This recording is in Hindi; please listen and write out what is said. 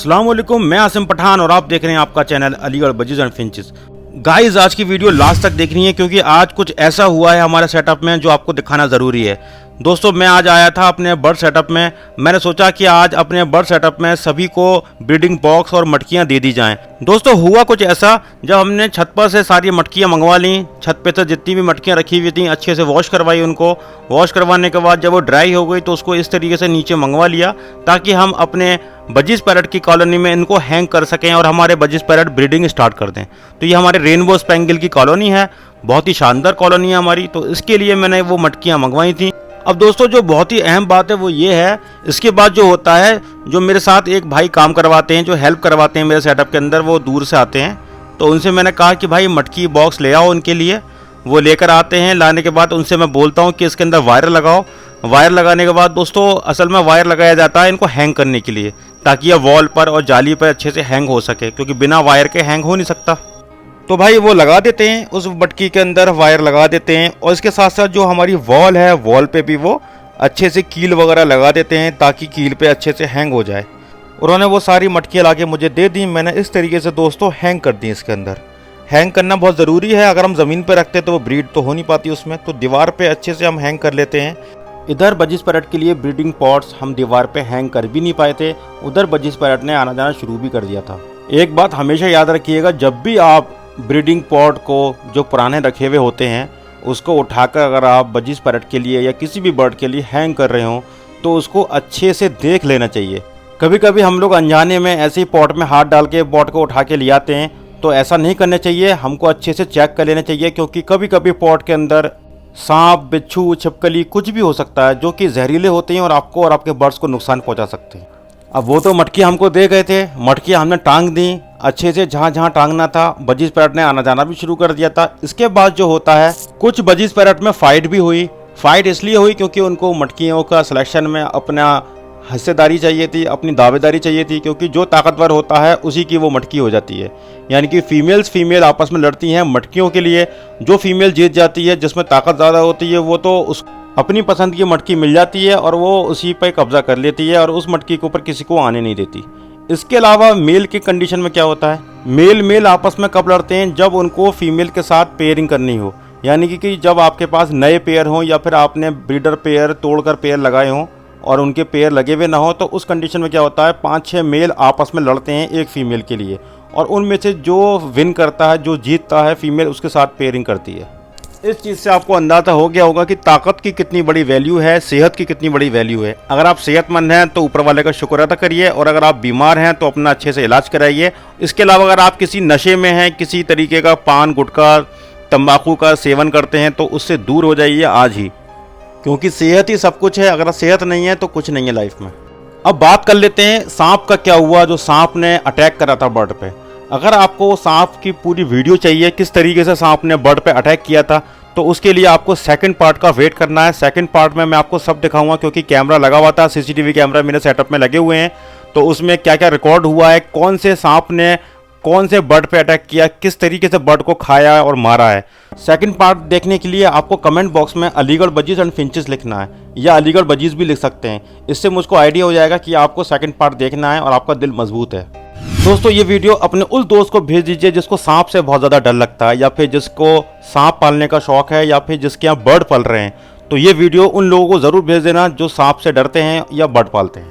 अस्सलाम वालेकुम, मैं आसिम पठान और आप देख रहे हैं आपका channel Aligarh budgies and finches. Guys, आज की वीडियो लास्ट तक देखनी है क्योंकि आज कुछ ऐसा हुआ है हमारे सेटअप में जो आपको दिखाना ज़रूरी है। दोस्तों, मैं आज आया था अपने बर्ड सेटअप में। मैंने सोचा कि आज अपने बर्ड सेटअप में सभी को ब्रीडिंग बॉक्स और मटकियां दे दी जाएं। दोस्तों, हुआ कुछ ऐसा, जब हमने छत पर से सारी मटकियां मंगवा ली, छत पे से जितनी भी मटकियां रखी हुई थी अच्छे से वॉश करवाई उनको। वॉश करवाने के बाद जब वो ड्राई हो गई तो उसको इस तरीके से नीचे मंगवा लिया ताकि हम अपने बजीज पैरट की कॉलोनी में इनको हैंग कर सकें और हमारे बजीज पैरट ब्रीडिंग स्टार्ट कर दें। तो ये हमारे रेनबो स्पैंगल की कॉलोनी है, बहुत ही शानदार कॉलोनी है हमारी। तो इसके लिए मैंने वो मटकियाँ मंगवाई थी। अब दोस्तों, जो बहुत ही अहम बात है वो ये है, इसके बाद जो होता है, जो मेरे साथ एक भाई काम करवाते हैं, जो हेल्प करवाते हैं मेरे सेटअप के अंदर, वो दूर से आते हैं। तो उनसे मैंने कहा कि भाई मटकी बॉक्स ले आओ उनके लिए। वो लेकर आते हैं। लाने के बाद उनसे मैं बोलता हूँ कि इसके अंदर वायर लगाओ। वायर लगाने के बाद दोस्तों, असल में वायर लगाया जाता है इनको हैंग करने के लिए, ताकि यह वॉल पर और जाली पर अच्छे से हैंग हो सके, क्योंकि बिना वायर के हैंग हो नहीं सकता। तो भाई वो लगा देते हैं, उस मटकी के अंदर वायर लगा देते हैं और इसके साथ साथ जो हमारी वॉल है, वॉल पे भी वो अच्छे से कील वगैरह लगा देते हैं ताकि कील पे अच्छे से हैंग हो जाए। उन्होंने वो सारी मटकियाँ ला के मुझे दे दी। मैंने इस तरीके से दोस्तों हैंग कर दी। इसके अंदर हैंग करना बहुत ज़रूरी है। अगर हम ज़मीन पर रखते तो वो ब्रीड तो हो नहीं पाती उसमें, तो दीवार पे अच्छे से हम हैंग कर लेते हैं। इधर बजीज पैरट के लिए ब्रीडिंग पॉट्स हम दीवार पे हैंग कर भी नहीं पाए थे, उधर बजीज पैरट ने आना जाना शुरू भी कर दिया था। एक बात हमेशा याद रखिएगा, जब भी आप ब्रीडिंग पॉट को जो पुराने रखे हुए होते हैं उसको उठाकर अगर आप बजीज पैरट के लिए या किसी भी बर्ड के लिए हैंग कर रहे हो तो उसको अच्छे से देख लेना चाहिए। कभी कभी हम लोग अनजाने में ऐसे ही पॉट में हाथ डाल के पॉट को उठा के ले आते हैं, तो ऐसा नहीं करना चाहिए। हमको अच्छे से चेक कर लेना चाहिए, क्योंकि कभी कभी पॉट के अंदर सांप, बिच्छू, छिपकली कुछ भी हो सकता है जो कि जहरीले होते हैं और आपको और आपके बर्ड्स को नुकसान पहुंचा सकते हैं। अब वो तो मटकी हमको दे गए थे, मटकी हमने टांग दी अच्छे से, जहाँ जहाँ टांगना था। बजीज पैरट ने आना जाना भी शुरू कर दिया था। इसके बाद जो होता है, कुछ बजीज पैरट में फाइट भी हुई। फाइट इसलिए हुई क्योंकि उनको मटकियों का सिलेक्शन में अपना हिस्सेदारी चाहिए थी, अपनी दावेदारी चाहिए थी, क्योंकि जो ताकतवर होता है उसी की वो मटकी हो जाती है। यानी कि फीमेल आपस में लड़ती हैं मटकियों के लिए। जो फीमेल जीत जाती है, जिसमें ताकत ज़्यादा होती है, वो तो उस अपनी पसंद की मटकी मिल जाती है और वो उसी पर कब्जा कर लेती है और उस मटकी के ऊपर किसी को आने नहीं देती। इसके अलावा मेल की कंडीशन में क्या होता है, मेल आपस में कब लड़ते हैं, जब उनको फीमेल के साथ पेयरिंग करनी हो। यानी कि जब आपके पास नए पेयर हों या फिर आपने ब्रीडर पेयर तोड़कर पेयर लगाए हों और उनके पेयर लगे हुए ना हो, तो उस कंडीशन में क्या होता है, 5-6 मेल आपस में लड़ते हैं एक फीमेल के लिए, और उनमें से जो विन करता है, जो जीतता है, फीमेल उसके साथ पेयरिंग करती है। इस चीज़ से आपको अंदाज़ा हो गया होगा कि ताकत की कितनी बड़ी वैल्यू है, सेहत की कितनी बड़ी वैल्यू है। अगर आप सेहतमंद हैं तो ऊपर वाले का शुक्र अदा करिए, और अगर आप बीमार हैं तो अपना अच्छे से इलाज कराइए। इसके अलावा अगर आप किसी नशे में हैं, किसी तरीके का पान, गुटखा, तंबाकू का सेवन करते हैं, तो उससे दूर हो जाइए आज ही, क्योंकि सेहत ही सब कुछ है। अगर सेहत नहीं है तो कुछ नहीं है लाइफ में। अब बात कर लेते हैं सांप का क्या हुआ, जो सांप ने अटैक करा था बर्ड पे। अगर आपको सांप की पूरी वीडियो चाहिए, किस तरीके से सांप ने बर्ड पे अटैक किया था, तो उसके लिए आपको सेकंड पार्ट का वेट करना है। सेकंड पार्ट में मैं आपको सब दिखाऊंगा, क्योंकि कैमरा लगा हुआ था, सीसीटीवी कैमरा मेरे सेटअप में लगे हुए हैं। तो उसमें क्या क्या रिकॉर्ड हुआ है, कौन से सांप ने कौन से बर्ड पे अटैक किया, किस तरीके से बर्ड को खाया और मारा है। सेकंड पार्ट देखने के लिए आपको कमेंट बॉक्स में अलीगढ़ बजीज एंड फिंचेस लिखना है, या अलीगढ़ बजीज भी लिख सकते हैं। इससे मुझको आइडिया हो जाएगा कि आपको सेकंड पार्ट देखना है और आपका दिल मजबूत है। दोस्तों, ये वीडियो अपने उस दोस्त को भेज दीजिए जिसको सांप से बहुत ज़्यादा डर लगता है, या फिर जिसको सांप पालने का शौक है, या फिर जिसके यहाँ बर्ड पाल रहे हैं। तो ये वीडियो उन लोगों को ज़रूर भेज देना जो सांप से डरते हैं या बर्ड पालते हैं।